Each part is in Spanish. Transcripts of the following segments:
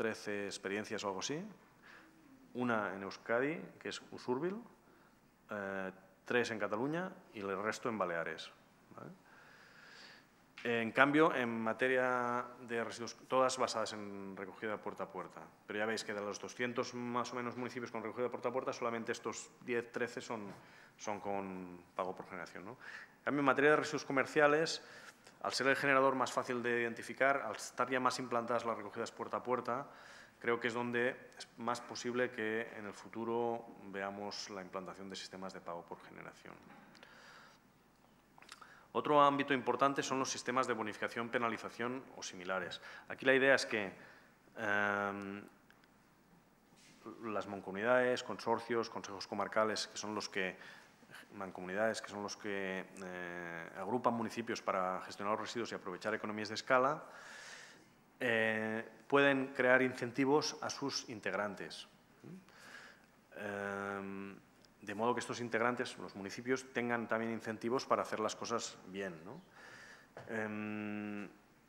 13 experiencias o algo así. Una en Euskadi, que es Usurbil, 3 en Cataluña y el resto en Baleares. ¿Vale? En cambio, en materia de residuos, todas basadas en recogida puerta a puerta. Pero ya veis que de los 200 más o menos municipios con recogida puerta a puerta, solamente estos 10, 13 son con pago por generación, ¿no? En cambio, en materia de residuos comerciales, al ser el generador más fácil de identificar, al estar ya más implantadas las recogidas puerta a puerta, creo que es donde es más posible que en el futuro veamos la implantación de sistemas de pago por generación. Otro ámbito importante son los sistemas de bonificación, penalización o similares. Aquí la idea es que las mancomunidades, consorcios, consejos comarcales, que son los que mancomunidades, que son los que agrupan municipios para gestionar los residuos y aprovechar economías de escala, pueden crear incentivos a sus integrantes. De modo que estos integrantes, los municipios, tengan también incentivos para hacer las cosas bien, ¿no?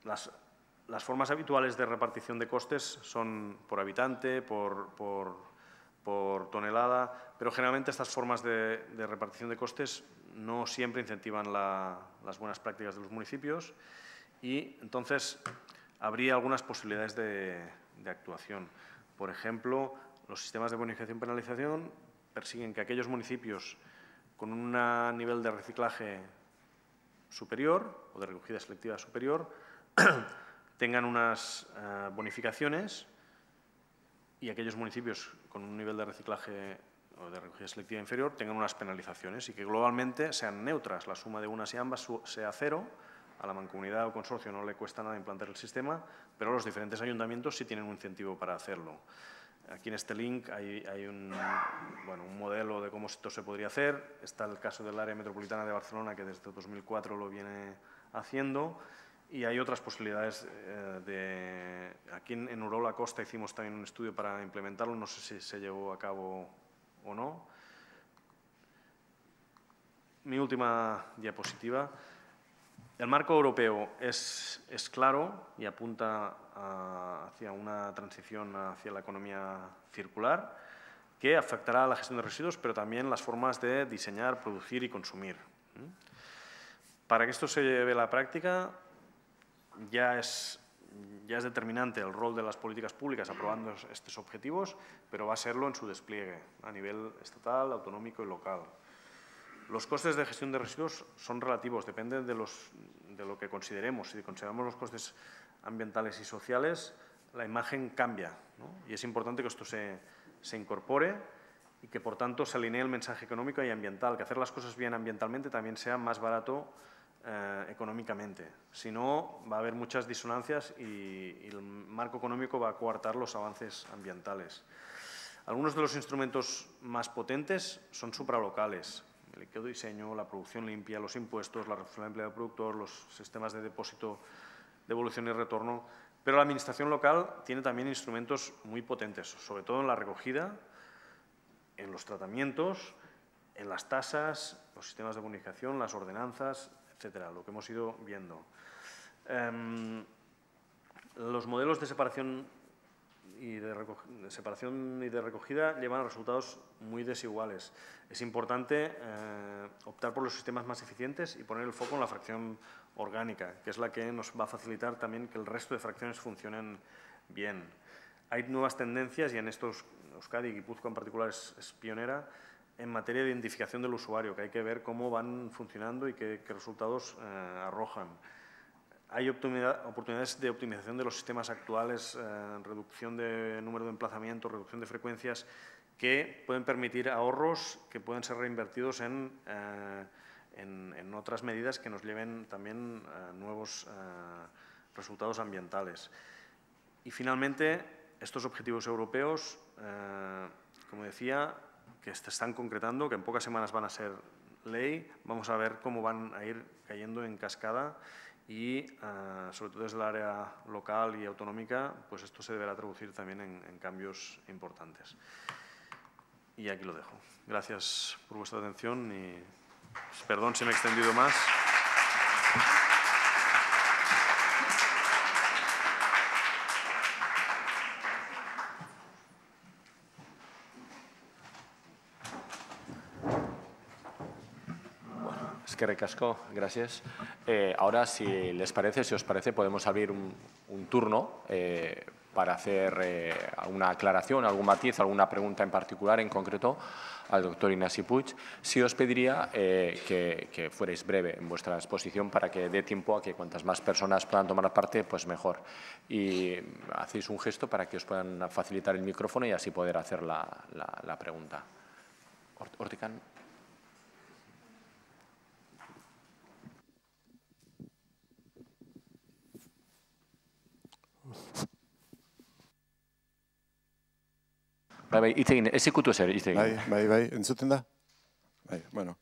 Las formas habituales de repartición de costes son por habitante, por tonelada, pero generalmente estas formas de repartición de costes no siempre incentivan las buenas prácticas de los municipios y entonces habría algunas posibilidades de actuación. Por ejemplo, los sistemas de bonificación y penalización persiguen que aquellos municipios con un nivel de reciclaje superior o de recogida selectiva superior tengan unas bonificaciones y aquellos municipios con un nivel de reciclaje o de recogida selectiva inferior tengan unas penalizaciones y que globalmente sean neutras. La suma de unas y ambas sea cero. A la mancomunidad o consorcio no le cuesta nada implantar el sistema, pero los diferentes ayuntamientos sí tienen un incentivo para hacerlo. Aquí en este link hay un modelo de cómo esto se podría hacer. Está el caso del área metropolitana de Barcelona, que desde 2004 lo viene haciendo. Y hay otras posibilidades. Aquí en Urola Costa hicimos también un estudio para implementarlo. No sé si se llevó a cabo o no. Mi última diapositiva. El marco europeo es claro y apunta hacia una transición hacia la economía circular que afectará a la gestión de residuos, pero también las formas de diseñar, producir y consumir. Para que esto se lleve a la práctica, ya es determinante el rol de las políticas públicas aprobando estos objetivos, pero va a serlo en su despliegue a nivel estatal, autonómico y local. Los costes de gestión de residuos son relativos, dependen de lo que consideremos. Si consideramos los costes ambientales y sociales, la imagen cambia, ¿no? Y es importante que esto se incorpore y que, por tanto, se alinee el mensaje económico y ambiental, que hacer las cosas bien ambientalmente también sea más barato económicamente. Si no, va a haber muchas disonancias y el marco económico va a coartar los avances ambientales. Algunos de los instrumentos más potentes son supralocales. El ecodiseño, la producción limpia, los impuestos, la responsabilidad del productor, los sistemas de depósito, devolución y retorno. Pero la administración local tiene también instrumentos muy potentes, sobre todo en la recogida, en los tratamientos, en las tasas, los sistemas de bonificación, las ordenanzas, etcétera, lo que hemos ido viendo. Los modelos de separación y de recogida llevan a resultados muy desiguales. Es importante optar por los sistemas más eficientes y poner el foco en la fracción orgánica, que es la que nos va a facilitar también que el resto de fracciones funcionen bien. Hay nuevas tendencias y en estos Euskadi y Guipúzcoa en particular es pionera en materia de identificación del usuario, que hay que ver cómo van funcionando y qué resultados arrojan. Hay oportunidades de optimización de los sistemas actuales, reducción de número de emplazamientos, reducción de frecuencias, que pueden permitir ahorros que pueden ser reinvertidos en otras medidas que nos lleven también a nuevos resultados ambientales. Y finalmente, estos objetivos europeos, como decía, que se están concretando, que en pocas semanas van a ser ley, vamos a ver cómo van a ir cayendo en cascada y, sobre todo desde el área local y autonómica, pues esto se deberá traducir también en cambios importantes. Y aquí lo dejo. Gracias por vuestra atención y perdón si me he extendido más. Eskerrik asko, gracias. Ahora, si os parece, podemos abrir un turno para hacer alguna aclaración, algún matiz, alguna pregunta en particular, en concreto, al doctor Ignasi Puig. Sí os pediría que fuerais breve en vuestra exposición para que dé tiempo a que cuantas más personas puedan tomar parte, pues mejor. Y hacéis un gesto para que os puedan facilitar el micrófono y así poder hacer la pregunta. Hortikan. Bai, hitz egin, ez ikutu zer, hitz egin. Bai, entzuten da? Bai, bueno.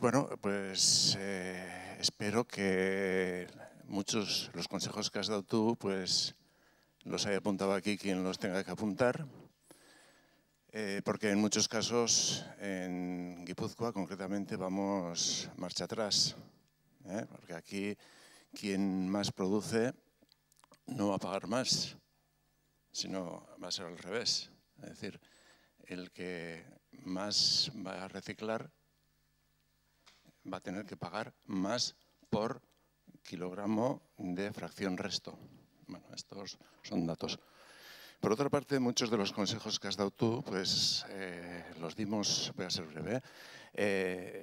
Bueno, pues espero que muchos los consejos que has dado tú, pues los haya apuntado aquí quien los tenga que apuntar, porque en muchos casos en Guipúzcoa concretamente vamos marcha atrás, porque aquí quien más produce no va a pagar más, sino va a ser al revés. Es decir, el que más va a reciclar va a tener que pagar más por kilogramo de fracción resto. Bueno, estos son datos. Por otra parte, muchos de los consejos que has dado tú, pues los dimos, voy a ser breve,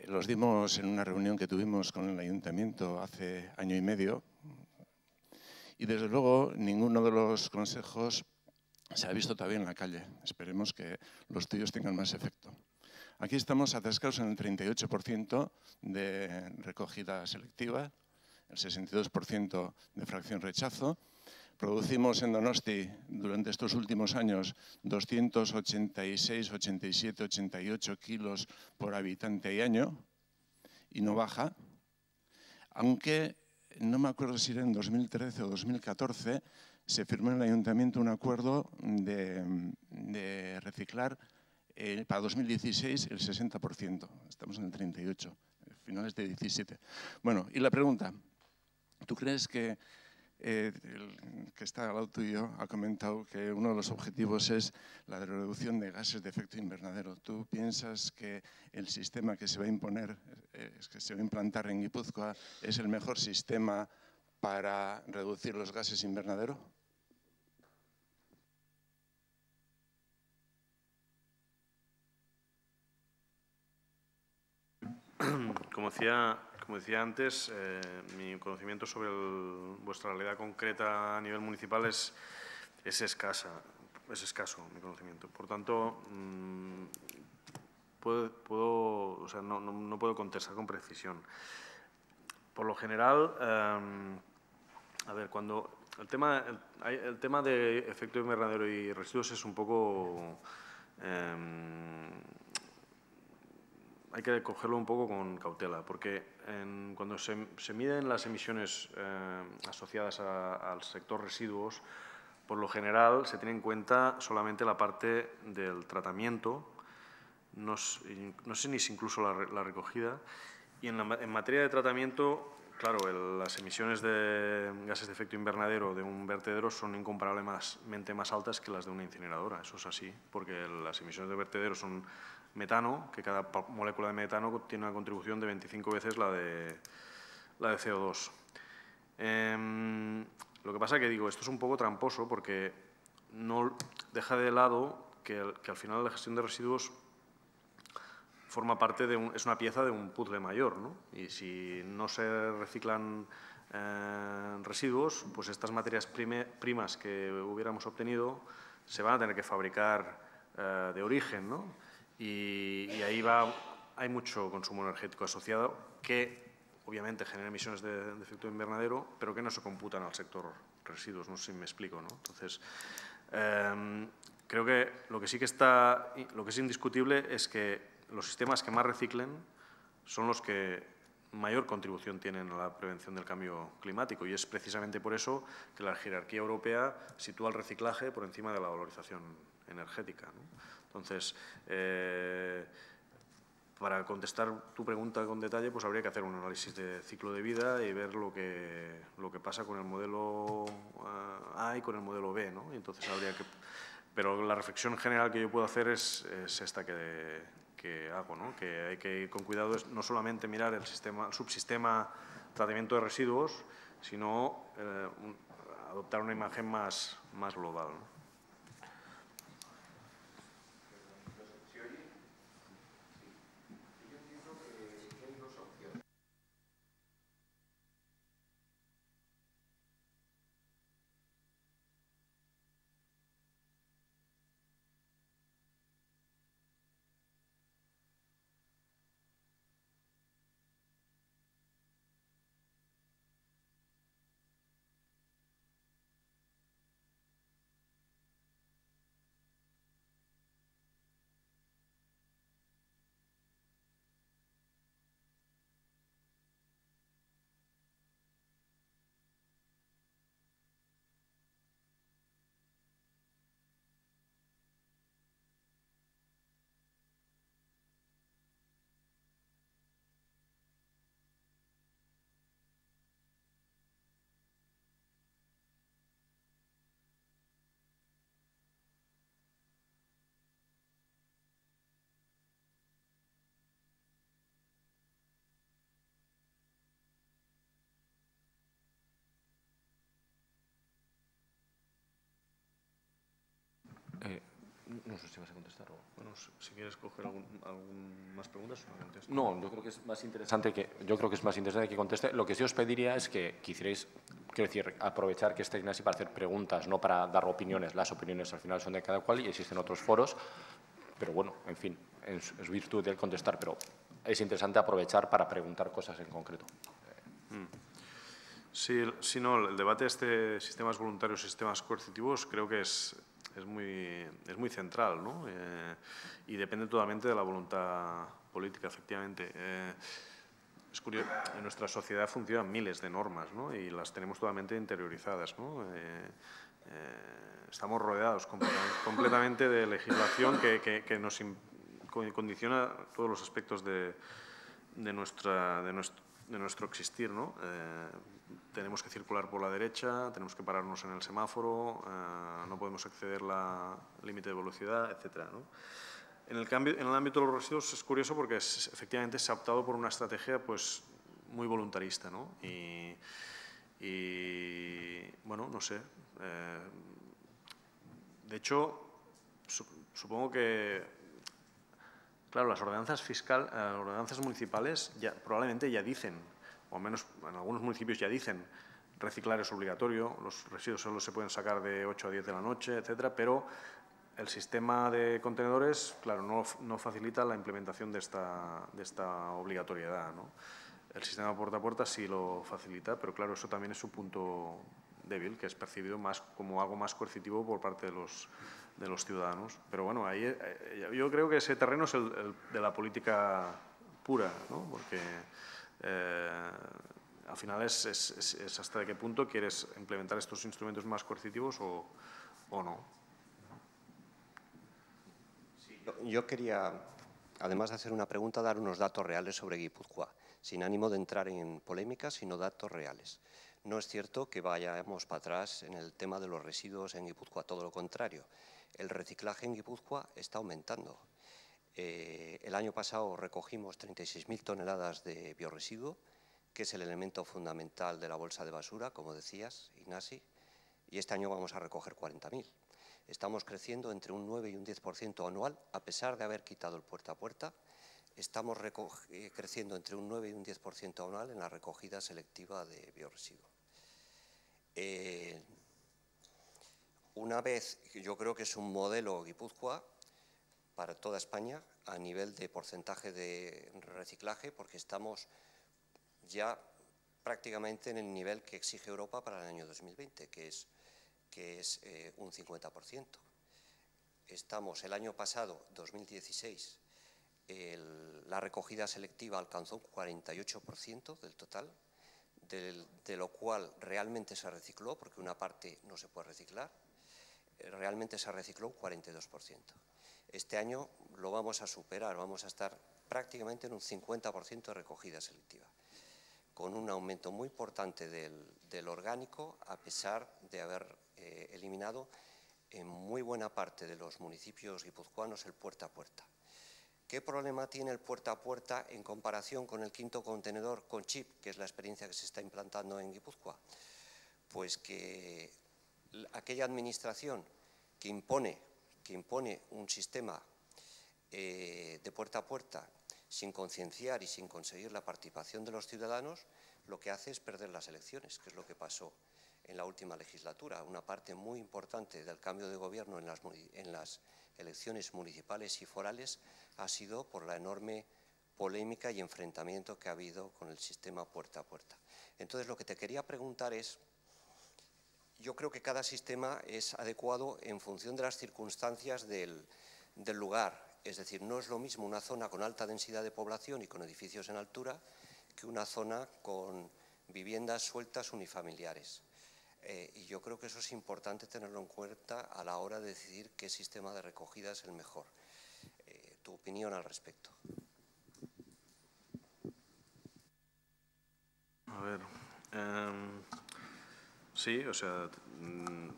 los dimos en una reunión que tuvimos con el ayuntamiento hace año y medio y desde luego ninguno de los consejos se ha visto todavía en la calle. Esperemos que los tuyos tengan más efecto. Aquí estamos atascados en el 38% de recogida selectiva, el 62% de fracción rechazo. Producimos en Donosti durante estos últimos años 286, 87, 88 kilos por habitante y año y no baja, aunque no me acuerdo si era en 2013 o 2014, se firmó en el ayuntamiento un acuerdo de reciclar para 2016 el 60%. Estamos en el 38%, finales de 17. Bueno, y la pregunta, ¿tú crees que el que está al lado tuyo ha comentado que uno de los objetivos es la reducción de gases de efecto invernadero? ¿Tú piensas que el sistema que se va a imponer, que se va a implantar en Guipúzcoa, es el mejor sistema para reducir los gases invernadero? Como decía antes, mi conocimiento sobre vuestra realidad concreta a nivel municipal es escaso mi conocimiento. Por tanto, no puedo contestar con precisión. Por lo general, a ver, cuando el tema de efecto invernadero y residuos es un poco… hay que cogerlo un poco con cautela, porque cuando se miden las emisiones asociadas al sector residuos, por lo general se tiene en cuenta solamente la parte del tratamiento, no sé ni si incluso la recogida, y en materia de tratamiento, claro, las emisiones de gases de efecto invernadero de un vertedero son incomparablemente más altas que las de una incineradora. Eso es así, porque las emisiones de vertedero son metano, que cada molécula de metano tiene una contribución de 25 veces la de CO2. Lo que pasa es que digo, esto es un poco tramposo porque no deja de lado que al final la gestión de residuos forma parte es una pieza de un puzzle mayor, ¿no? Y si no se reciclan residuos, pues estas materias primas que hubiéramos obtenido se van a tener que fabricar de origen, ¿no? Y ahí hay mucho consumo energético asociado que obviamente genera emisiones de efecto invernadero, pero que no se computan al sector residuos, no sé si me explico, ¿no? Entonces, creo que lo que es indiscutible es que los sistemas que más reciclen son los que mayor contribución tienen a la prevención del cambio climático, y es precisamente por eso que la jerarquía europea sitúa el reciclaje por encima de la valorización energética, ¿no? Entonces, para contestar tu pregunta con detalle, pues habría que hacer un análisis de ciclo de vida y ver lo que pasa con el modelo A y con el modelo B, ¿no? Y entonces habría que… Pero la reflexión general que yo puedo hacer es esta que que hago, ¿no? Que hay que ir con cuidado, no solamente mirar el subsistema tratamiento de residuos, sino adoptar una imagen más global, ¿no? No sé si vas a contestar o... Bueno, si quieres coger algún más preguntas, no contesto. No, yo creo que es más interesante que conteste. Lo que sí os pediría es que quisierais, quiero decir, aprovechar que estáis así para hacer preguntas, no para dar opiniones. Las opiniones al final son de cada cual y existen otros foros. Pero bueno, en fin, es virtud del contestar, pero es interesante aprovechar para preguntar cosas en concreto. Sí, no, el debate de sistemas voluntarios y sistemas coercitivos creo que es muy central, ¿no? Y depende totalmente de la voluntad política, efectivamente. Es curioso, en nuestra sociedad funcionan miles de normas, ¿no? Y las tenemos totalmente interiorizadas, ¿no? Estamos rodeados completamente de legislación que nos condiciona todos los aspectos de nuestro existir, ¿no? Tenemos que circular por la derecha, tenemos que pararnos en el semáforo, no podemos exceder el límite de velocidad, etcétera, ¿no? En el ámbito de los residuos es curioso porque efectivamente se ha optado por una estrategia pues, muy voluntarista, ¿no? Y bueno, no sé. De hecho, supongo que claro, las ordenanzas municipales probablemente ya dicen, o al menos en algunos municipios ya dicen, reciclar es obligatorio, los residuos solo se pueden sacar de 8 a 10 de la noche, etcétera, pero el sistema de contenedores, claro, no facilita la implementación de esta obligatoriedad, ¿no? El sistema puerta a puerta sí lo facilita, pero claro, eso también es su punto débil, que es percibido más como algo más coercitivo por parte de los ciudadanos. Pero bueno, ahí yo creo que ese terreno es el de la política pura, ¿no? Porque al final es hasta qué punto quieres implementar estos instrumentos más coercitivos o no. Sí, yo quería, además de hacer una pregunta, dar unos datos reales sobre Guipúzcoa, sin ánimo de entrar en polémicas, sino datos reales. No es cierto que vayamos para atrás en el tema de los residuos en Guipúzcoa, todo lo contrario. El reciclaje en Guipúzcoa está aumentando. El año pasado recogimos 36.000 toneladas de biorresiduo, que es el elemento fundamental de la bolsa de basura, como decías, Ignasi, y este año vamos a recoger 40.000. Estamos creciendo entre un 9 y un 10% anual, a pesar de haber quitado el puerta a puerta. Estamos creciendo entre un 9 y un 10% anual en la recogida selectiva de biorresiduos. Una vez, yo creo que es un modelo Guipúzcoa para toda España a nivel de porcentaje de reciclaje, porque estamos ya prácticamente en el nivel que exige Europa para el año 2020, que es un 50%. Estamos, el año pasado, 2016, la recogida selectiva alcanzó un 48% del total, de lo cual realmente se recicló, porque una parte no se puede reciclar, realmente se recicló un 42%. Este año lo vamos a superar, vamos a estar prácticamente en un 50% de recogida selectiva, con un aumento muy importante del orgánico, a pesar de haber eliminado en muy buena parte de los municipios guipuzcoanos el puerta a puerta. ¿Qué problema tiene el puerta a puerta en comparación con el quinto contenedor con chip, que es la experiencia que se está implantando en Guipúzcoa? Pues que aquella administración que impone un sistema de puerta a puerta sin concienciar y sin conseguir la participación de los ciudadanos, lo que hace es perder las elecciones, que es lo que pasó en la última legislatura. Una parte muy importante del cambio de gobierno en las elecciones municipales y forales ha sido por la enorme polémica y enfrentamiento que ha habido con el sistema puerta a puerta. Entonces, lo que te quería preguntar es, yo creo que cada sistema es adecuado en función de las circunstancias del lugar. Es decir, no es lo mismo una zona con alta densidad de población y con edificios en altura que una zona con viviendas sueltas unifamiliares. Y yo creo que eso es importante tenerlo en cuenta a la hora de decidir qué sistema de recogida es el mejor. Tu opinión al respecto. A ver, sí, o sea,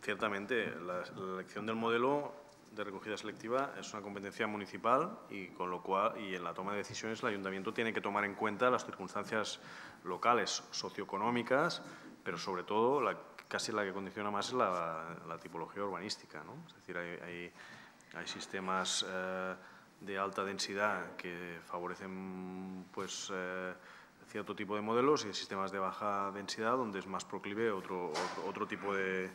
ciertamente la elección del modelo de recogida selectiva es una competencia municipal y con lo cual, y en la toma de decisiones el ayuntamiento tiene que tomar en cuenta las circunstancias locales, socioeconómicas, pero sobre todo casi la que condiciona más es la tipología urbanística, ¿no? Es decir, hay sistemas de alta densidad que favorecen pues, cierto tipo de modelos y sistemas de baja densidad donde es más proclive otro tipo de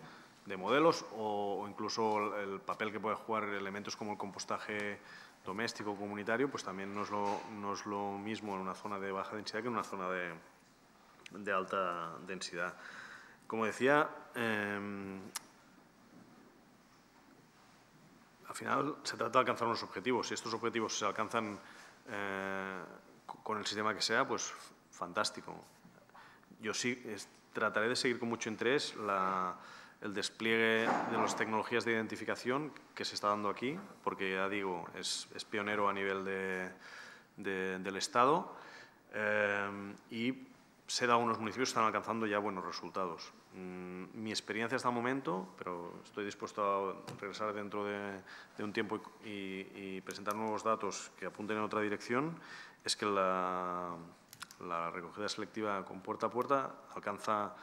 modelos o incluso el papel que puede jugar elementos como el compostaje doméstico comunitario, pues también no es lo mismo en una zona de baja densidad que en una zona de alta densidad. Como decía, al final se trata de alcanzar unos objetivos. Si estos objetivos se alcanzan con el sistema que sea, pues fantástico. Yo sí trataré de seguir con mucho interés el despliegue de las tecnologías de identificación que se está dando aquí, porque ya digo, es pionero a nivel del Estado y sé de algunos municipios que están alcanzando ya buenos resultados. Mi experiencia hasta el momento, pero estoy dispuesto a regresar dentro de un tiempo y presentar nuevos datos que apunten en otra dirección, es que la recogida selectiva con puerta a puerta alcanza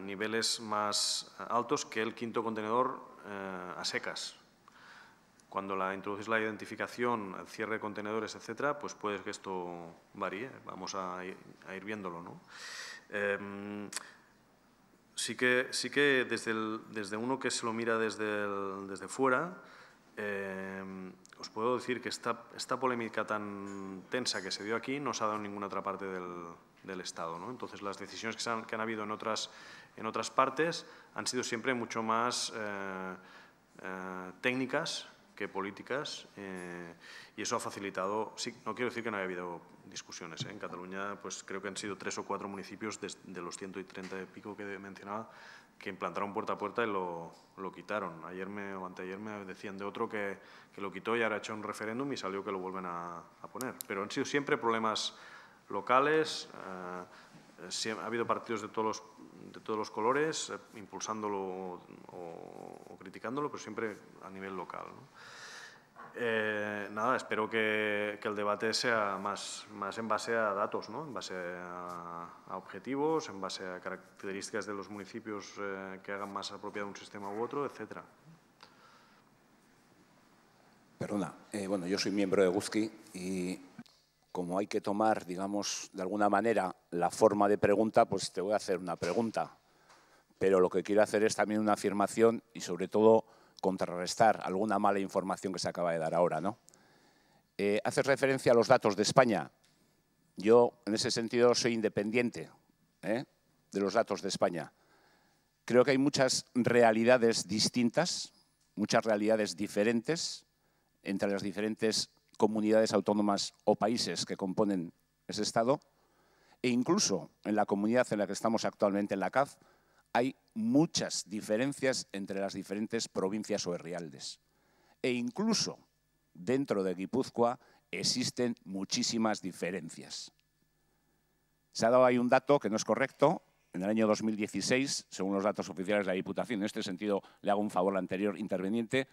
niveles más altos que el quinto contenedor a secas. Cuando introduces la identificación, el cierre de contenedores, etcétera, pues puede que esto varíe. Vamos a ir viéndolo, ¿no? Sí que desde uno que se lo mira desde fuera, os puedo decir que esta polémica tan tensa que se dio aquí no se ha dado en ninguna otra parte del Estado, ¿no? Entonces, las decisiones que han habido en otras partes han sido siempre mucho más técnicas que políticas y eso ha facilitado. Sí, no quiero decir que no haya habido discusiones. En Cataluña, pues creo que han sido 3 o 4 municipios de los 130 y pico que mencionaba que implantaron puerta a puerta y lo quitaron. Ayer o anteayer me decían de otro que lo quitó y ahora ha hecho un referéndum y salió que lo vuelven a poner. Pero han sido siempre problemas locales. Ha habido partidos de todos los colores impulsándolo o criticándolo, pero siempre a nivel local, ¿no? Nada, espero que el debate sea más en base a datos, ¿no? En base a objetivos, en base a características de los municipios que hagan más apropiado un sistema u otro, etcétera. Perdona, bueno, yo soy miembro de Eguzki y como hay que tomar, digamos, de alguna manera la forma de pregunta, pues te voy a hacer una pregunta. Pero lo que quiero hacer es también una afirmación y, sobre todo, contrarrestar alguna mala información que se acaba de dar ahora, ¿no? Haces referencia a los datos de España. Yo, en ese sentido, soy independiente de los datos de España. Creo que hay muchas realidades distintas, muchas realidades diferentes entre las diferentes comunidades autónomas o países que componen ese Estado e incluso en la comunidad en la que estamos actualmente, en la CAF, hay muchas diferencias entre las diferentes provincias o herrialdes. E incluso dentro de Guipúzcoa existen muchísimas diferencias. Se ha dado ahí un dato que no es correcto. En el año 2016, según los datos oficiales de la Diputación, en este sentido le hago un favor al anterior interveniente,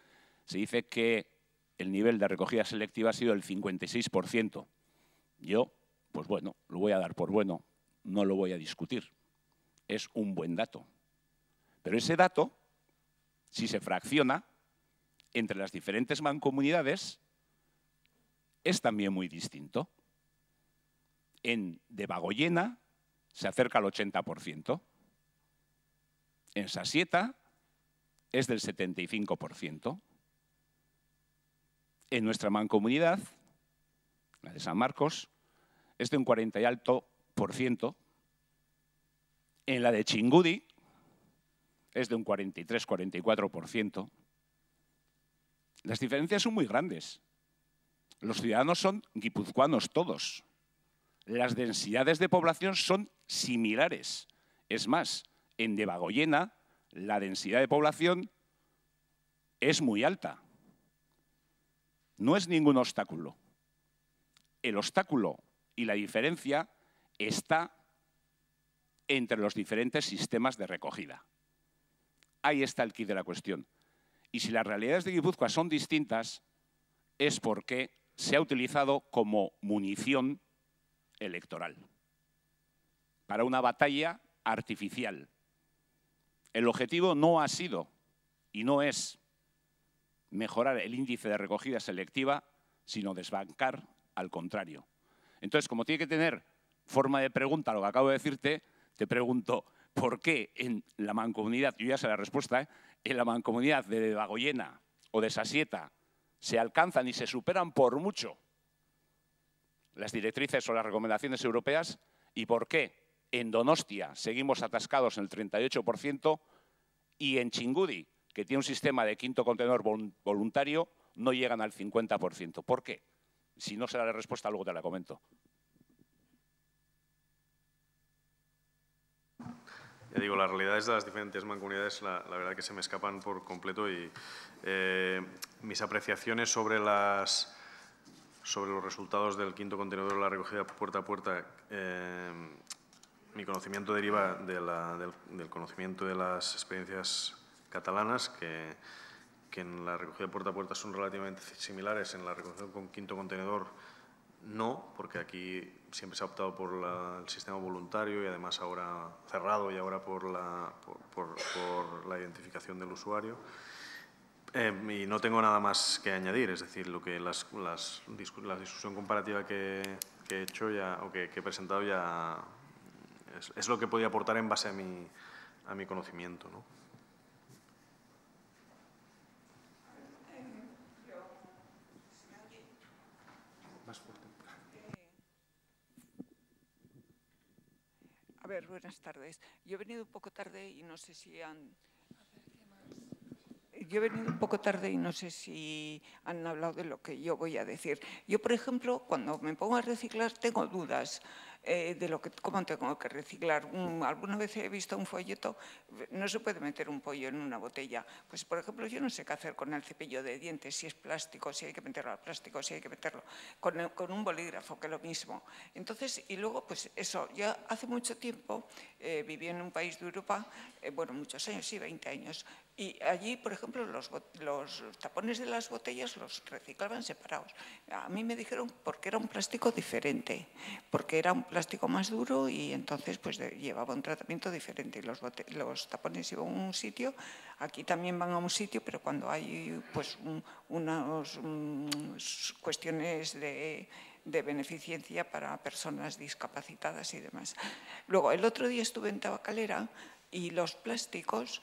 se dice que el nivel de recogida selectiva ha sido el 56%. Yo, pues bueno, lo voy a dar por bueno, no lo voy a discutir. Es un buen dato. Pero ese dato, si se fracciona entre las diferentes mancomunidades, es también muy distinto. En Debagoiena se acerca al 80%. En Sasieta es del 75%. En nuestra mancomunidad, la de San Marcos, es de un 40 y alto por ciento. En la de Txingudi es de un 43-44%. Las diferencias son muy grandes. Los ciudadanos son guipuzcoanos todos. Las densidades de población son similares. Es más, en Debagoiena la densidad de población es muy alta. No es ningún obstáculo. El obstáculo y la diferencia está entre los diferentes sistemas de recogida. Ahí está el quid de la cuestión. Y si las realidades de Guipúzcoa son distintas, es porque se ha utilizado como munición electoral para una batalla artificial. El objetivo no ha sido y no es mejorar el índice de recogida selectiva, sino desbancar al contrario. Entonces, como tiene que tener forma de pregunta lo que acabo de decirte, te pregunto, ¿por qué en la mancomunidad, yo ya sé la respuesta, en la mancomunidad de Debagoiena o de Sasieta se alcanzan y se superan por mucho las directrices o las recomendaciones europeas y por qué en Donostia seguimos atascados en el 38% y en Txingudi, que tiene un sistema de quinto contenedor voluntario, no llegan al 50%? ¿Por qué? Si no será la respuesta, luego te la comento. Ya digo, las realidades de las diferentes mancomunidades, la verdad que se me escapan por completo y mis apreciaciones sobre los resultados del quinto contenedor de la recogida puerta a puerta, mi conocimiento deriva del conocimiento de las experiencias catalanas, que en la recogida puerta a puerta son relativamente similares, en la recogida con quinto contenedor no, porque aquí siempre se ha optado por el sistema voluntario y además ahora cerrado y ahora por la identificación del usuario. Y no tengo nada más que añadir, es decir, lo que la discusión comparativa que he hecho ya, o que he presentado ya es lo que podía aportar en base a mi conocimiento, ¿no? A ver, buenas tardes. Yo he venido un poco tarde y no sé si han... hablado de lo que yo voy a decir. Yo, por ejemplo, cuando me pongo a reciclar tengo dudas de cómo tengo que reciclar. Alguna vez he visto un folleto, no se puede meter un pollo en una botella. Pues, por ejemplo, yo no sé qué hacer con el cepillo de dientes, si es plástico, si hay que meterlo al plástico, si hay que meterlo con un bolígrafo, que es lo mismo. Entonces, y luego, pues eso, ya hace mucho tiempo viví en un país de Europa, bueno, muchos años, sí, 20 años, y allí, por ejemplo, los tapones de las botellas los reciclaban separados. A mí me dijeron porque era un plástico diferente, porque era un plástico más duro y entonces pues llevaba un tratamiento diferente. Y los tapones iban a un sitio, aquí también van a un sitio, pero cuando hay pues unas cuestiones de beneficencia para personas discapacitadas y demás. Luego, el otro día estuve en Tabacalera y los plásticos,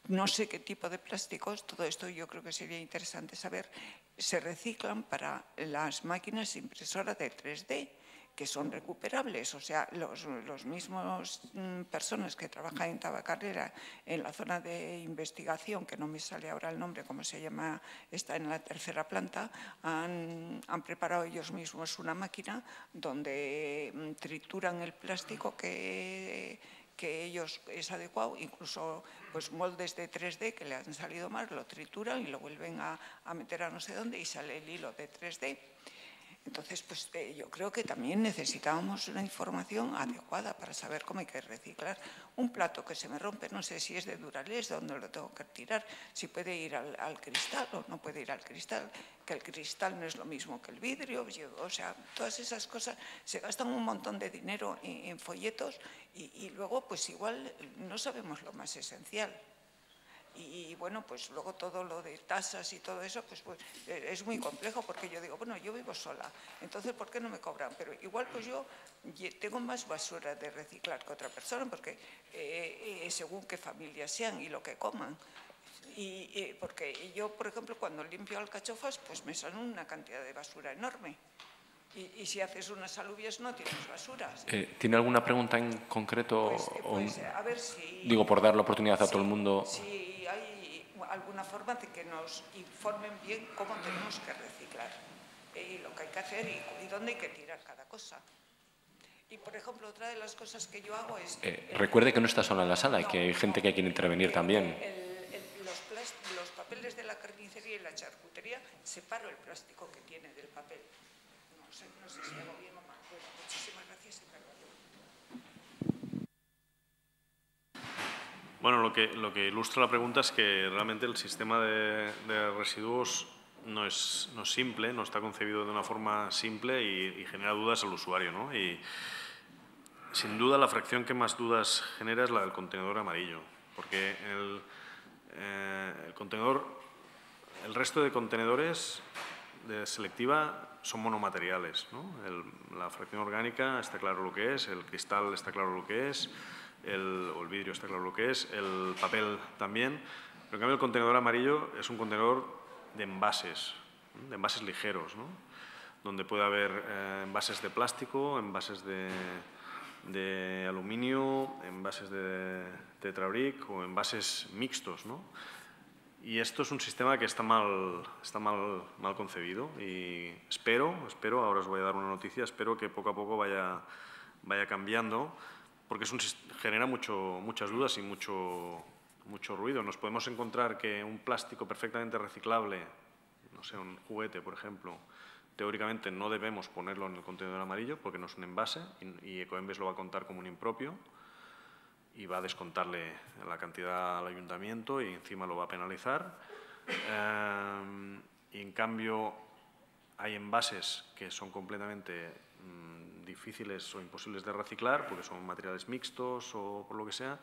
no sé qué tipo de plásticos, todo esto yo creo que sería interesante saber, se reciclan para las máquinas impresoras de 3D, que son recuperables. O sea, los mismos personas que trabajan en Tabacalera, en la zona de investigación, que no me sale ahora el nombre, cómo se llama, está en la tercera planta, han preparado ellos mismos una máquina donde trituran el plástico que ellos es adecuado, incluso pues moldes de 3D que le han salido mal, lo trituran y lo vuelven a meter a no sé dónde y sale el hilo de 3D. Entonces, pues yo creo que también necesitábamos una información adecuada para saber cómo hay que reciclar. Un plato que se me rompe, no sé si es de Duralés, dónde lo tengo que tirar, si puede ir al cristal o no puede ir al cristal, que el cristal no es lo mismo que el vidrio, o sea, todas esas cosas se gastan un montón de dinero en folletos y luego pues igual no sabemos lo más esencial. Y bueno, pues luego todo lo de tasas y todo eso, pues es muy complejo porque yo digo, bueno, yo vivo sola, entonces ¿por qué no me cobran? Pero igual pues yo tengo más basura de reciclar que otra persona porque según qué familias sean y lo que coman. Porque yo, por ejemplo, cuando limpio alcachofas, pues me sale una cantidad de basura enorme. Y si haces unas alubias no tienes basuras. ¿Tiene alguna pregunta en concreto? Pues a ver si... Digo, por dar la oportunidad a todo el mundo. Si hay alguna forma de que nos informen bien cómo tenemos que reciclar y lo que hay que hacer y dónde hay que tirar cada cosa. Y, por ejemplo, otra de las cosas que yo hago es... recuerde que no está sola en la sala y que hay gente que quiere intervenir también. Los papeles de la carnicería y la charcutería, separo el plástico que tiene del papel. No sé si hago bien o mal. Bueno, muchísimas gracias y perdón. Bueno, lo que ilustra la pregunta es que realmente el sistema de residuos no es simple, no está concebido de una forma simple y genera dudas al usuario, ¿no? Y sin duda la fracción que más dudas genera es la del contenedor amarillo, porque el resto de contenedores de selectiva son monomateriales, ¿no? La fracción orgánica está claro lo que es, el cristal está claro lo que es, el vidrio está claro lo que es, el papel también, pero en cambio el contenedor amarillo es un contenedor de envases ligeros, ¿no? Donde puede haber envases de plástico, envases de aluminio, envases de tetrabric o envases mixtos, ¿no? Y esto es un sistema que está mal concebido y espero, ahora os voy a dar una noticia, espero que poco a poco vaya cambiando, porque genera muchas dudas y mucho ruido. Nos podemos encontrar que un plástico perfectamente reciclable, no sé, un juguete, por ejemplo, teóricamente no debemos ponerlo en el contenedor amarillo porque no es un envase y Ecoembes lo va a contar como un impropio y va a descontarle la cantidad al ayuntamiento y encima lo va a penalizar. Y en cambio hay envases que son completamente difíciles o imposibles de reciclar porque son materiales mixtos o por lo que sea,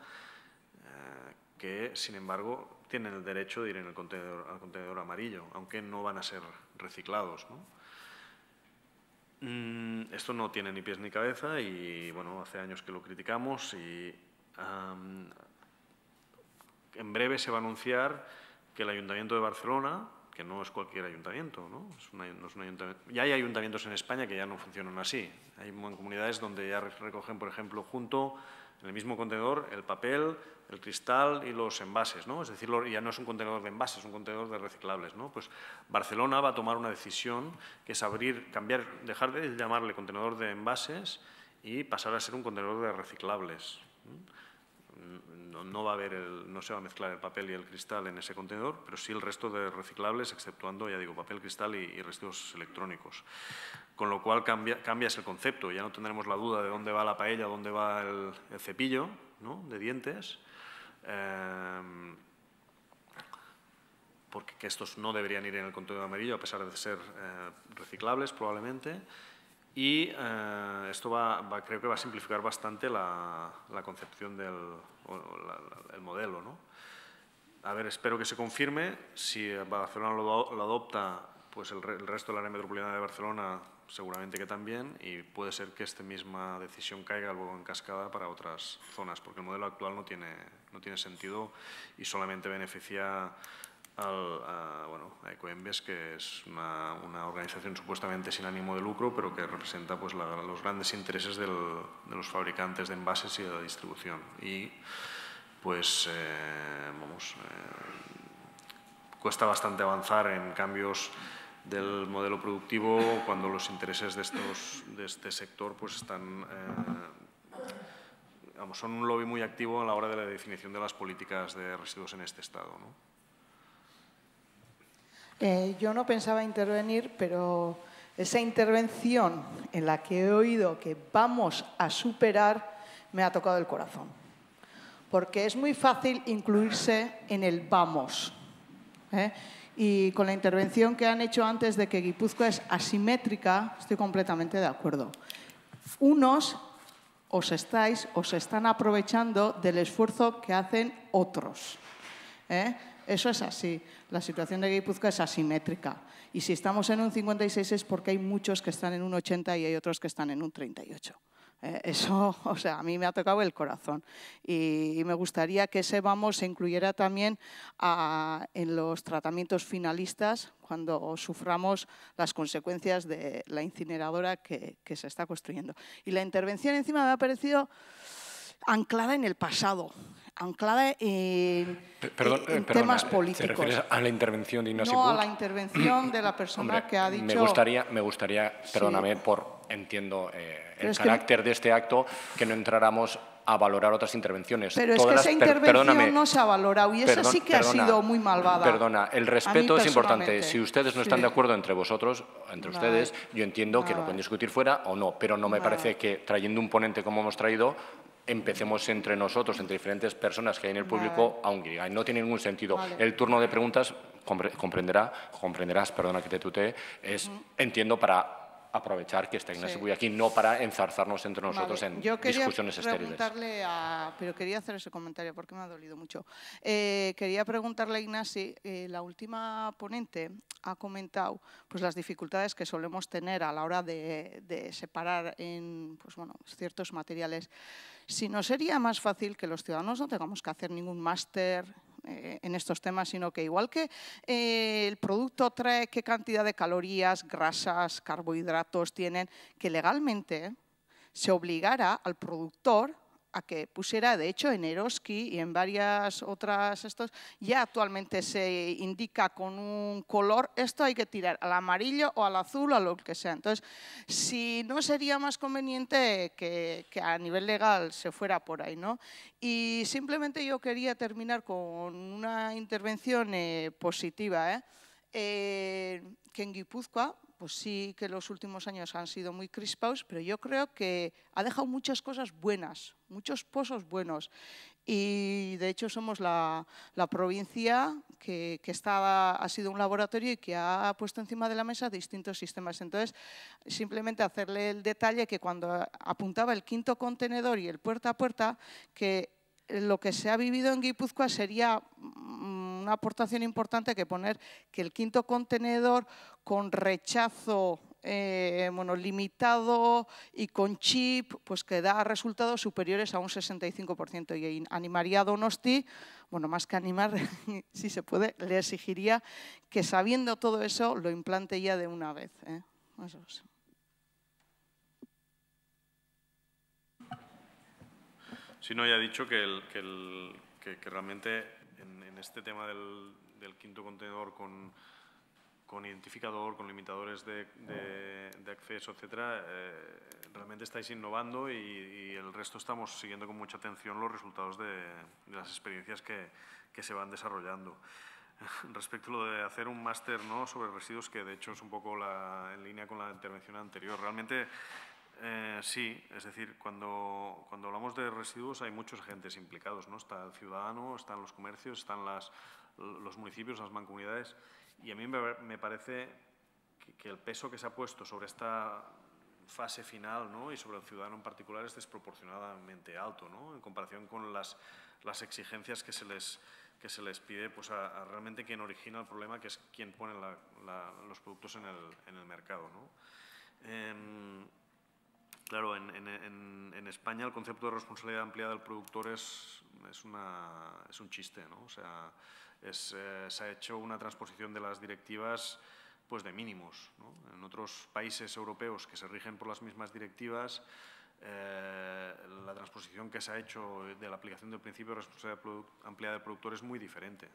que sin embargo tienen el derecho de ir en al contenedor amarillo, aunque no van a ser reciclados, ¿no? Esto no tiene ni pies ni cabeza y bueno, hace años que lo criticamos y en breve se va a anunciar que el Ayuntamiento de Barcelona, que no es cualquier ayuntamiento, ¿no? No es un ayuntamiento. Ya hay ayuntamientos en España que ya no funcionan así. Hay comunidades donde ya recogen, por ejemplo, junto en el mismo contenedor el papel, el cristal y los envases, ¿no? Es decir, ya no es un contenedor de envases, es un contenedor de reciclables, ¿no? Pues Barcelona va a tomar una decisión que es dejar de llamarle contenedor de envases y pasar a ser un contenedor de reciclables. No se va a mezclar el papel y el cristal en ese contenedor, pero sí el resto de reciclables, exceptuando, ya digo, papel, cristal y residuos electrónicos. Con lo cual cambias el concepto, ya no tendremos la duda de dónde va la paella, dónde va el cepillo, ¿no?, de dientes, porque estos no deberían ir en el contenedor amarillo, a pesar de ser reciclables probablemente. Y esto creo que va a simplificar bastante la concepción del modelo, ¿no? A ver, espero que se confirme. Si Barcelona lo adopta, pues el resto del área metropolitana de Barcelona seguramente que también, y puede ser que esta misma decisión caiga luego en cascada para otras zonas, porque el modelo actual no tiene sentido y solamente beneficia a Ecoembes, que es una organización supuestamente sin ánimo de lucro, pero que representa pues, los grandes intereses de los fabricantes de envases y de la distribución. Y pues, cuesta bastante avanzar en cambios del modelo productivo cuando los intereses de este sector pues son un lobby muy activo a la hora de la definición de las políticas de residuos en este Estado, ¿no? Yo no pensaba intervenir, pero Esa intervención en la que he oído que vamos a superar me ha tocado el corazón. Porque es muy fácil incluirse en el vamos. Y con la intervención que han hecho antes de que Guipúzcoa es asimétrica, estoy completamente de acuerdo. Unos os están aprovechando del esfuerzo que hacen otros. Eso es así. La situación de Guipúzcoa es asimétrica. Y si estamos en un 56 es porque hay muchos que están en un 80 y hay otros que están en un 38. Eso, o sea, a mí me ha tocado el corazón. Y me gustaría que ese vamos se incluyera también en los tratamientos finalistas cuando suframos las consecuencias de la incineradora que se está construyendo. Y la intervención encima me ha parecido anclada en el pasado, anclada en temas políticos. ¿Te refieres a la intervención de Ignasi No, Puig? a la intervención de la persona Hombre, que ha dicho... Me gustaría, perdóname, entiendo el carácter de este acto, que no entráramos a valorar otras intervenciones. Pero es que esa intervención no se ha valorado y esa sí que ha sido muy malvada. Perdona, el respeto es importante. Si ustedes no están de acuerdo entre vosotros, ustedes, yo entiendo que lo pueden discutir fuera o no, pero no me parece que trayendo un ponente como hemos traído, empecemos entre nosotros, entre diferentes personas que hay en el público, aunque no tiene ningún sentido. El turno de preguntas, comprenderás, perdona que te tutee, entiendo, para aprovechar que está Ignasi Puig aquí, no para enzarzarnos entre nosotros en discusiones estériles. Pero quería hacer ese comentario porque me ha dolido mucho. Quería preguntarle a Ignasi, la última ponente ha comentado pues, las dificultades que solemos tener a la hora de separar en ciertos materiales. Si no sería más fácil que los ciudadanos no tengamos que hacer ningún máster en estos temas, sino que igual que el producto trae qué cantidad de calorías, grasas, carbohidratos tienen, que legalmente se obligara al productor a que pusiera, de hecho en Eroski y en varias otras, ya actualmente se indica con un color, esto hay que tirar al amarillo o al azul o a lo que sea. Entonces, si no sería más conveniente que a nivel legal se fuera por ahí, ¿no? Y simplemente yo quería terminar con una intervención positiva, que en Guipúzcoa, pues sí que los últimos años han sido muy crispados, pero yo creo que ha dejado muchas cosas buenas, muchos pozos buenos. Y de hecho somos la provincia que ha sido un laboratorio y que ha puesto encima de la mesa distintos sistemas. Entonces, simplemente hacerle el detalle que cuando apuntaba el quinto contenedor y el puerta a puerta, que lo que se ha vivido en Guipúzcoa sería una aportación importante que poner que el quinto contenedor con rechazo limitado y con chip, pues que da resultados superiores a un 65%. Y animaría a Donosti, más que animar, si se puede, le exigiría que sabiendo todo eso lo implante ya de una vez. Eso es. Sí, no, ya he dicho que realmente en este tema del quinto contenedor con identificador, con limitadores de acceso, etcétera, realmente estáis innovando y el resto estamos siguiendo con mucha atención los resultados de las experiencias que se van desarrollando. Respecto a lo de hacer un máster, ¿no?, sobre residuos, que de hecho es un poco en línea con la intervención anterior, realmente sí, es decir, cuando hablamos de residuos hay muchos agentes implicados, ¿no? Está el ciudadano, están los comercios, están los municipios, las mancomunidades, y a mí me parece que el peso que se ha puesto sobre esta fase final, ¿no?, y sobre el ciudadano en particular es desproporcionadamente alto, ¿no?, en comparación con las exigencias que se les pide pues, a realmente quien origina el problema, que es quien pone los productos en el mercado, ¿no? Claro, en España el concepto de responsabilidad ampliada del productor es un chiste, ¿no? O sea, se ha hecho una transposición de las directivas pues de mínimos, ¿no? En otros países europeos que se rigen por las mismas directivas, la transposición que se ha hecho de la aplicación del principio de responsabilidad ampliada del productor es muy diferente.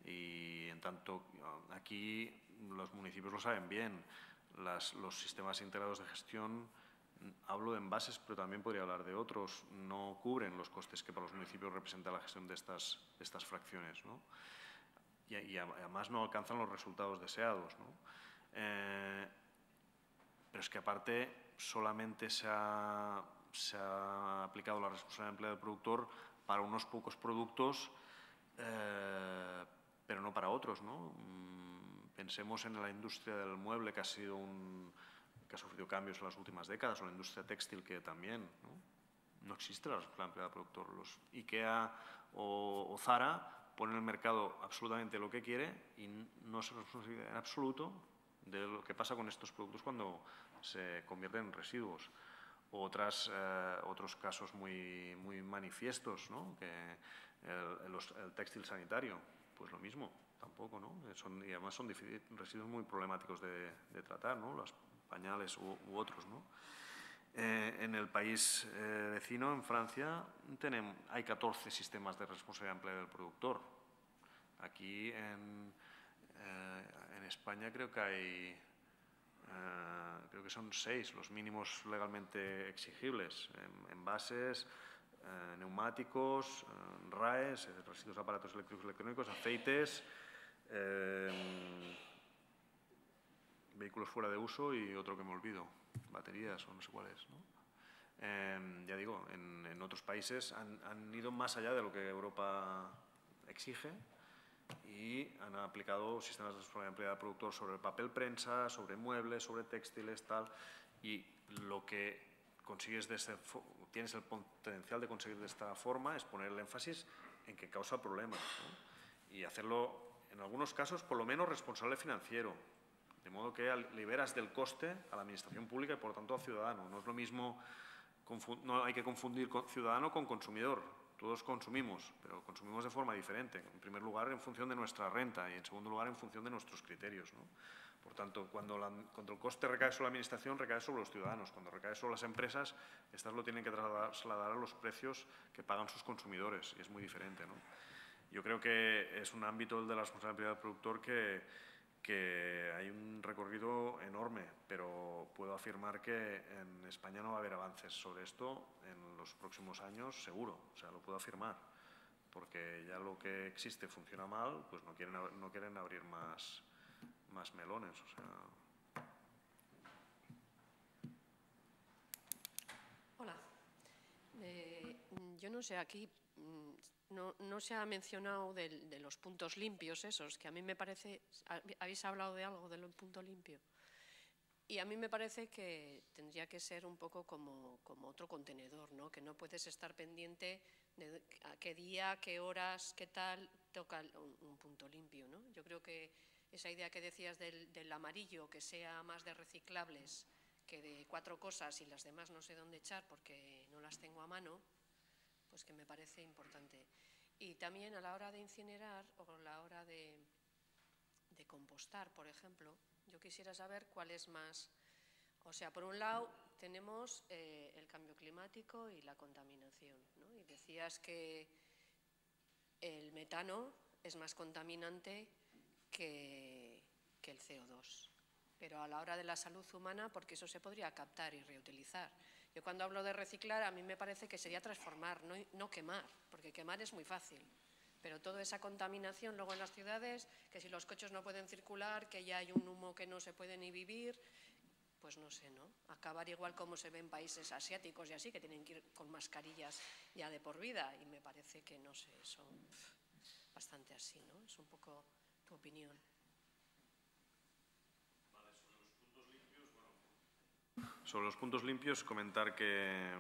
Y en tanto, aquí los municipios lo saben bien, los sistemas integrados de gestión, hablo de envases, pero también podría hablar de otros, no cubren los costes que para los municipios representa la gestión de estas fracciones, ¿no? Y además no alcanzan los resultados deseados, ¿no? pero es que aparte solamente se ha aplicado la responsabilidad de empleado del productor para unos pocos productos, pero no para otros, ¿no? Pensemos en la industria del mueble, que ha sufrido cambios en las últimas décadas, o la industria textil, que también, no existe la responsabilidad de empleado del productor. Los IKEA o Zara ponen en el mercado absolutamente lo que quiere y no se responsabiliza en absoluto de lo que pasa con estos productos cuando se convierten en residuos. Otros casos muy manifiestos, ¿no? Que el textil sanitario, pues lo mismo, tampoco, ¿no? Y además son residuos muy problemáticos de tratar, ¿no? Los pañales u otros, ¿no? En el país vecino, en Francia, hay 14 sistemas de responsabilidad de empleado del productor. Aquí en España creo que son 6 los mínimos legalmente exigibles: envases, neumáticos, RAEs, residuos de aparatos eléctricos y electrónicos, aceites, vehículos fuera de uso y otro que me olvido, baterías o no sé cuál es, ¿no? Ya digo, en otros países han ido más allá de lo que Europa exige y han aplicado sistemas de responsabilidad de empleado del productor sobre el papel prensa, sobre muebles, sobre textiles, tal, y lo que consigues tienes el potencial de conseguir de esta forma es poner el énfasis en que causa problemas, ¿no? Y hacerlo, en algunos casos, por lo menos responsable financiero, de modo que liberas del coste a la administración pública y, por lo tanto, al ciudadano. No es lo mismo, no hay que confundir ciudadano con consumidor. Todos consumimos, pero consumimos de forma diferente. En primer lugar, en función de nuestra renta y, en segundo lugar, en función de nuestros criterios, ¿no? Por tanto, cuando el coste recae sobre la administración, recae sobre los ciudadanos. Cuando recae sobre las empresas, estas lo tienen que trasladar a los precios que pagan sus consumidores, y es muy diferente, ¿no? Yo creo que es un ámbito, el de la responsabilidad del productor, que hay un recorrido enorme, pero puedo afirmar que en España no va a haber avances sobre esto en los próximos años, seguro. O sea, lo puedo afirmar, porque ya lo que existe funciona mal, pues no quieren abrir más melones. O sea. Hola. Yo no sé, aquí no se ha mencionado de los puntos limpios esos, que a mí me parece, habéis hablado de algo de lo punto limpio, y a mí me parece que tendría que ser un poco como otro contenedor, ¿no? Que no puedes estar pendiente de a qué día, qué horas, qué tal toca un punto limpio, ¿no? Yo creo que esa idea que decías del amarillo, que sea más de reciclables que de 4 cosas y las demás no sé dónde echar porque no las tengo a mano, pues que me parece importante. Y también a la hora de incinerar o a la hora de compostar, por ejemplo, yo quisiera saber cuál es más. O sea, por un lado tenemos el cambio climático y la contaminación, ¿no? Y decías que el metano es más contaminante que el CO2. Pero a la hora de la salud humana, porque eso se podría captar y reutilizar. Yo cuando hablo de reciclar, a mí me parece que sería transformar, no quemar, porque quemar es muy fácil. Pero toda esa contaminación luego en las ciudades, que si los coches no pueden circular, que ya hay un humo que no se puede ni vivir, pues no sé, ¿no? Acabar igual como se ve en países asiáticos y así, que tienen que ir con mascarillas ya de por vida, y me parece que, no sé, son bastante así, ¿no? Es un poco tu opinión. Sobre los puntos limpios, comentar que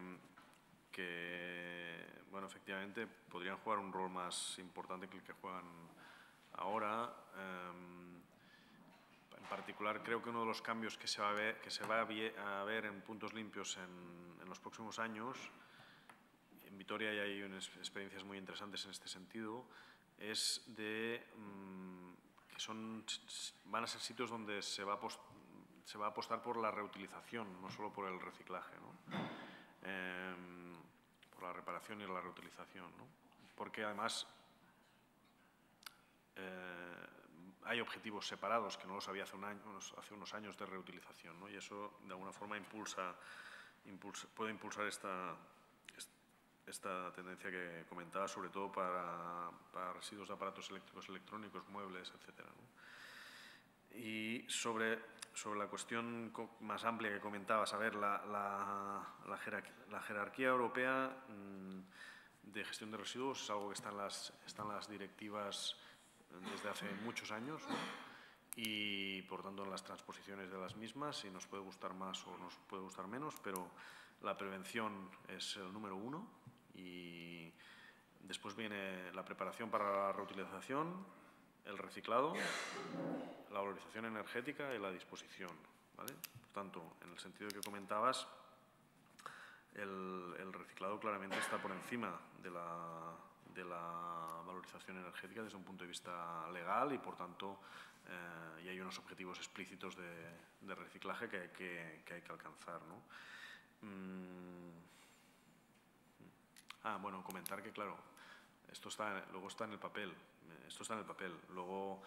bueno, efectivamente podrían jugar un rol más importante que el que juegan ahora. En particular, creo que uno de los cambios que se va a ver en puntos limpios en los próximos años, en Vitoria ya hay unas experiencias muy interesantes en este sentido, es que van a ser sitios donde se va a apostar por la reutilización, no solo por el reciclaje, ¿no? Por la reparación y la reutilización, ¿no? Porque además hay objetivos separados que no los había hace unos años de reutilización, ¿no? Y eso de alguna forma puede impulsar esta tendencia que comentaba, sobre todo para residuos de aparatos eléctricos, electrónicos, muebles, etcétera, ¿no? Y sobre la cuestión más amplia que comentabas, a ver, la jerarquía europea de gestión de residuos es algo que está en las directivas desde hace muchos años, ¿no? Y por tanto en las transposiciones de las mismas, y nos puede gustar más o nos puede gustar menos, pero la prevención es el número 1 y después viene la preparación para la reutilización, el reciclado, la valorización energética y la disposición, ¿vale? Por tanto, en el sentido que comentabas, el reciclado claramente está por encima de la valorización energética desde un punto de vista legal y, por tanto, y hay unos objetivos explícitos de reciclaje que hay que alcanzar, ¿no? Bueno, comentar que, claro, luego está en el papel. Esto está en el papel. Luego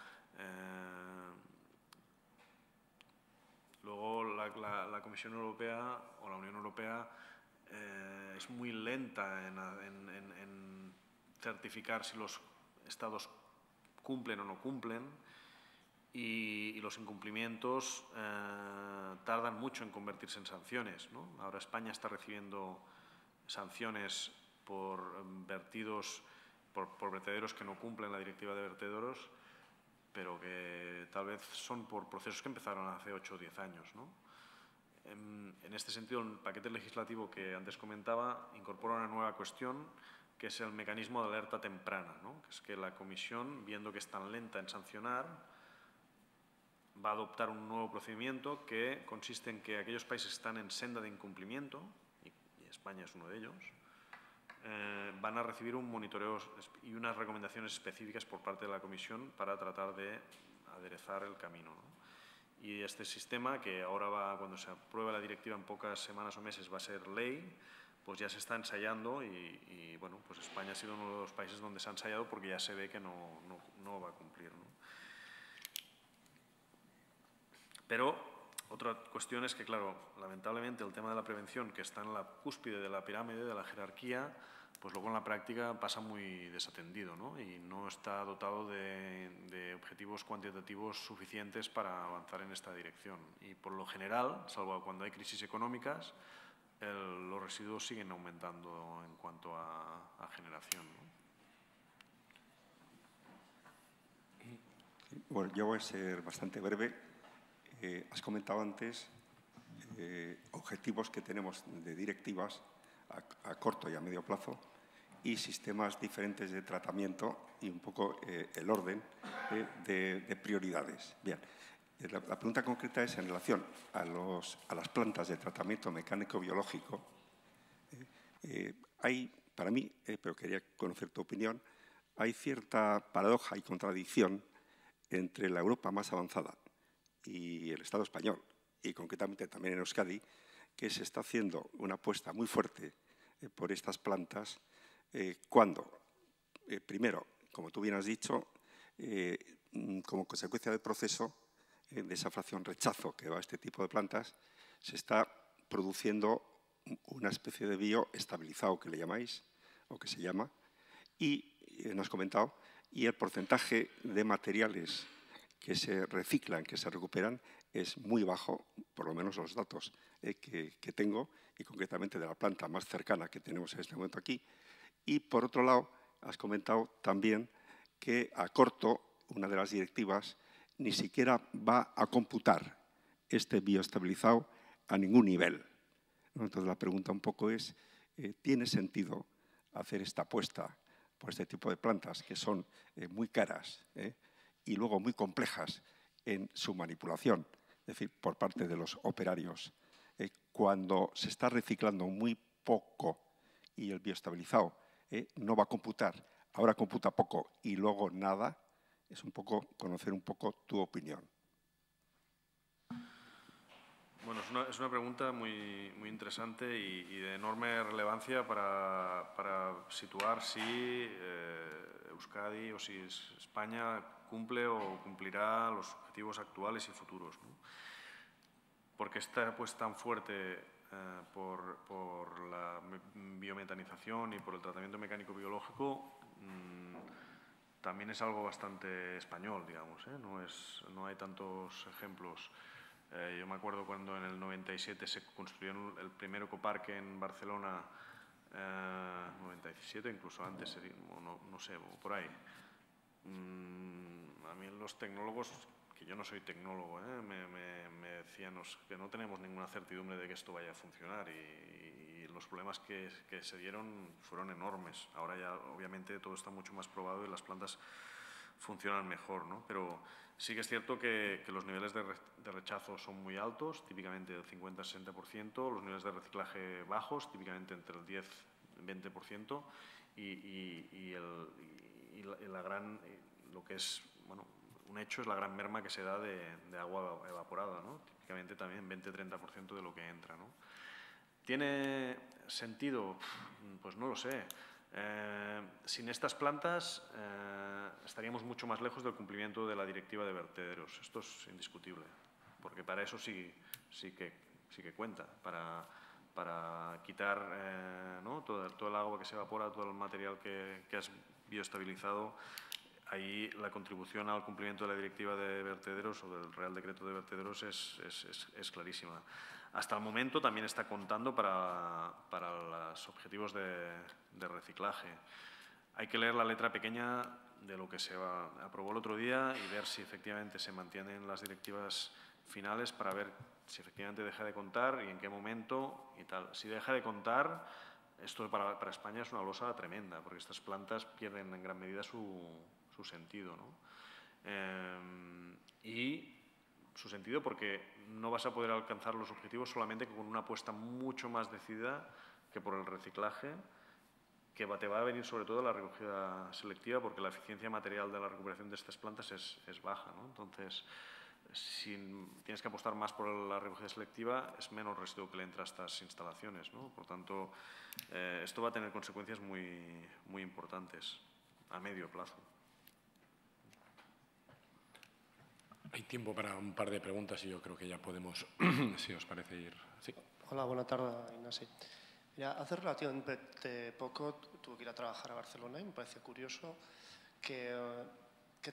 la Comisión Europea o la Unión Europea es muy lenta en certificar si los Estados cumplen o no cumplen, y los incumplimientos tardan mucho en convertirse en sanciones, ¿no? Ahora España está recibiendo sanciones por vertederos que no cumplen la directiva de vertederos, pero que tal vez son por procesos que empezaron hace 8 o 10 años, ¿no? En este sentido, el paquete legislativo que antes comentaba incorpora una nueva cuestión, que es el mecanismo de alerta temprana, ¿no? Que es que la Comisión, viendo que es tan lenta en sancionar, va a adoptar un nuevo procedimiento que consiste en que aquellos países que están en senda de incumplimiento, y España es uno de ellos, van a recibir un monitoreo y unas recomendaciones específicas por parte de la Comisión para tratar de aderezar el camino, ¿no? Y este sistema, que ahora cuando se apruebe la directiva en pocas semanas o meses va a ser ley, pues ya se está ensayando y bueno, pues España ha sido uno de los países donde se ha ensayado porque ya se ve que no va a cumplir, ¿no? Pero otra cuestión es que, claro, lamentablemente el tema de la prevención, que está en la cúspide de la pirámide, de la jerarquía, pues luego en la práctica pasa muy desatendido, ¿no? Y no está dotado de objetivos cuantitativos suficientes para avanzar en esta dirección. Y por lo general, salvo cuando hay crisis económicas, los residuos siguen aumentando en cuanto a generación, ¿no? Bueno, yo voy a ser bastante breve. Has comentado antes objetivos que tenemos de directivas a corto y a medio plazo y sistemas diferentes de tratamiento y un poco el orden de prioridades. Bien, la pregunta concreta es en relación a las plantas de tratamiento mecánico-biológico. Hay, para mí, pero quería conocer tu opinión, hay cierta paradoja y contradicción entre la Europa más avanzada y el Estado español, y concretamente también en Euskadi, que se está haciendo una apuesta muy fuerte por estas plantas, cuando, primero, como tú bien has dicho, como consecuencia del proceso de esa fracción rechazo que va a este tipo de plantas, se está produciendo una especie de bioestabilizado que le llamáis, o que se llama, y nos has comentado, y el porcentaje de materiales que se reciclan, que se recuperan, es muy bajo, por lo menos los datos que tengo, y concretamente de la planta más cercana que tenemos en este momento aquí. Y, por otro lado, has comentado también que a corto, una de las directivas, ni siquiera va a computar este bioestabilizado a ningún nivel, ¿no? Entonces, la pregunta un poco es, ¿tiene sentido hacer esta apuesta por este tipo de plantas que son muy caras y luego muy complejas en su manipulación, es decir, por parte de los operarios, cuando se está reciclando muy poco y el bioestabilizado no va a computar, ahora computa poco y luego nada? Es un poco conocer un poco tu opinión. Bueno, es una pregunta muy interesante y de enorme relevancia para situar si Euskadi o si España cumple o cumplirá los objetivos actuales y futuros, ¿no? Porque esta apuesta tan fuerte por la biometanización y por el tratamiento mecánico-biológico también es algo bastante español, digamos, ¿eh? No hay tantos ejemplos. Yo me acuerdo cuando en el 97 se construyó el primer ecoparque en Barcelona, 97, incluso antes, no sé, por ahí. A mí los tecnólogos, que yo no soy tecnólogo, me decían que no tenemos ninguna certidumbre de que esto vaya a funcionar y los problemas que se dieron fueron enormes. Ahora ya obviamente todo está mucho más probado y las plantas funcionan mejor, ¿no? Pero sí que es cierto que los niveles de rechazo son muy altos, típicamente del 50-60%, los niveles de reciclaje bajos, típicamente entre el 10-20%, lo que es, bueno, un hecho es la gran merma que se da de agua evaporada, ¿no? Típicamente también 20-30% de lo que entra, ¿no? ¿Tiene sentido? Pues no lo sé. Sin estas plantas estaríamos mucho más lejos del cumplimiento de la directiva de vertederos. Esto es indiscutible, porque para eso sí que cuenta, para quitar ¿no? todo el agua que se evapora, todo el material que has bioestabilizado. Ahí la contribución al cumplimiento de la directiva de vertederos o del Real Decreto de Vertederos es clarísima. Hasta el momento también está contando para los objetivos de reciclaje. Hay que leer la letra pequeña de lo que se aprobó el otro día y ver si efectivamente se mantienen las directivas finales para ver si efectivamente deja de contar y en qué momento y tal. Si deja de contar, esto para España es una losa tremenda, porque estas plantas pierden en gran medida su sentido, ¿no? Y su sentido porque no vas a poder alcanzar los objetivos solamente con una apuesta mucho más decidida que por el reciclaje, que te va a venir sobre todo la recogida selectiva, porque la eficiencia material de la recuperación de estas plantas es baja, ¿no? Entonces, si tienes que apostar más por la recogida selectiva, es menos residuo que le entra a estas instalaciones, ¿no? Por tanto, esto va a tener consecuencias muy importantes a medio plazo. Hay tiempo para un par de preguntas y yo creo que ya podemos, si os parece, ir. Sí. Hola, buena tarde, Ignasi. Mira, hace relativamente poco tuve que ir a trabajar a Barcelona y me parece curioso que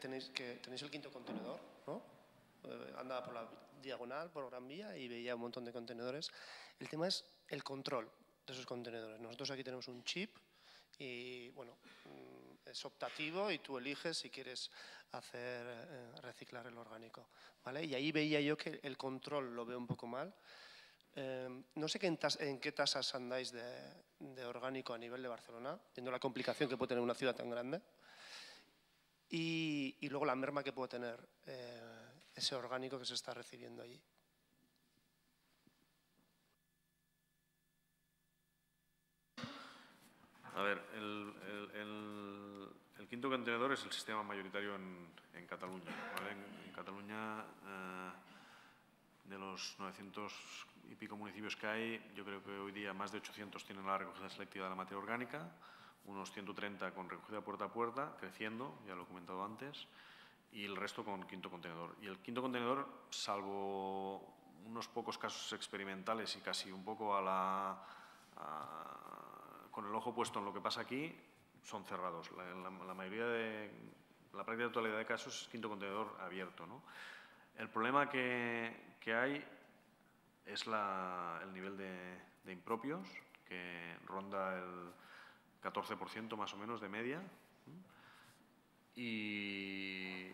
tenéis el quinto contenedor, ¿no? Andaba por la diagonal, por Gran Vía y veía un montón de contenedores. El tema es el control de esos contenedores. Nosotros aquí tenemos un chip y, bueno, es optativo y tú eliges si quieres reciclar el orgánico, ¿vale? Y ahí veía yo que el control lo veo un poco mal. No sé en qué tasas andáis de orgánico a nivel de Barcelona, viendo la complicación que puede tener una ciudad tan grande y luego la merma que puede tener ese orgánico que se está recibiendo allí. A ver, el quinto contenedor es el sistema mayoritario en Cataluña, ¿vale? En Cataluña, de los 900 y pico municipios que hay, yo creo que hoy día más de 800 tienen la recogida selectiva de la materia orgánica, unos 130 con recogida puerta a puerta, creciendo, ya lo he comentado antes, y el resto con quinto contenedor. Y el quinto contenedor, salvo unos pocos casos experimentales y casi un poco con el ojo puesto en lo que pasa aquí, son cerrados. La mayoría la práctica totalidad de casos es quinto contenedor abierto, ¿no? El problema que hay es el nivel de impropios, que ronda el 14% más o menos de media. Y,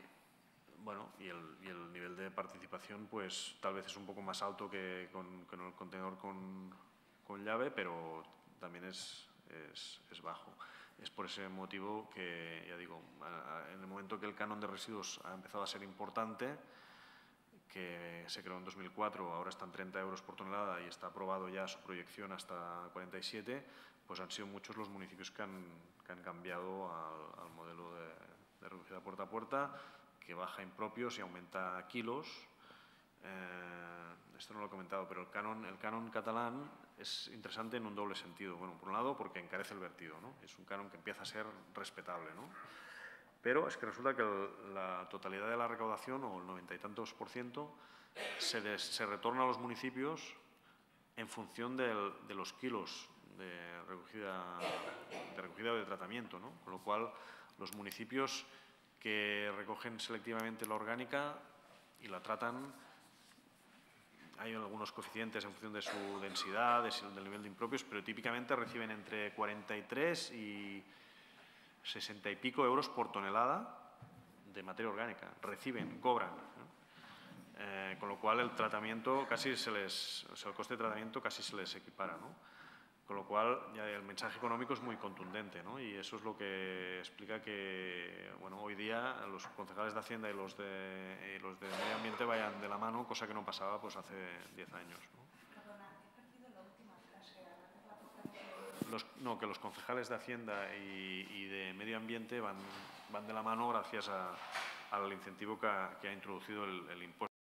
bueno, y el nivel de participación pues tal vez es un poco más alto que con el contenedor con llave, pero también es bajo. Es por ese motivo que, ya digo, en el momento que el canon de residuos ha empezado a ser importante, que se creó en 2004, ahora están 30 euros por tonelada y está aprobado ya su proyección hasta 47, pues han sido muchos los municipios que han cambiado al modelo de recogida puerta a puerta, que baja impropios y aumenta kilos. Esto no lo he comentado, pero el canon catalán es interesante en un doble sentido. Bueno, por un lado, porque encarece el vertido, ¿no? Es un canon que empieza a ser respetable, ¿no? Pero es que resulta que la totalidad de la recaudación, o el 90 y tantos %, se retorna a los municipios en función de los kilos de recogida o de tratamiento, ¿no? Con lo cual, los municipios que recogen selectivamente la orgánica y la tratan. Hay algunos coeficientes en función de su densidad, del nivel de impropios, pero típicamente reciben entre 43 y 60 y pico euros por tonelada de materia orgánica. Reciben, cobran, ¿no? Con lo cual el tratamiento casi el coste de tratamiento casi se les equipara, ¿no? Con lo cual ya el mensaje económico es muy contundente, ¿no? Y eso es lo que explica que, bueno, hoy día los concejales de Hacienda y los de Medio Ambiente vayan de la mano, cosa que no pasaba pues hace 10 años, ¿no? Perdona, he perdido la última frase. No, que los concejales de Hacienda y de Medio Ambiente van de la mano gracias al incentivo que ha introducido el impuesto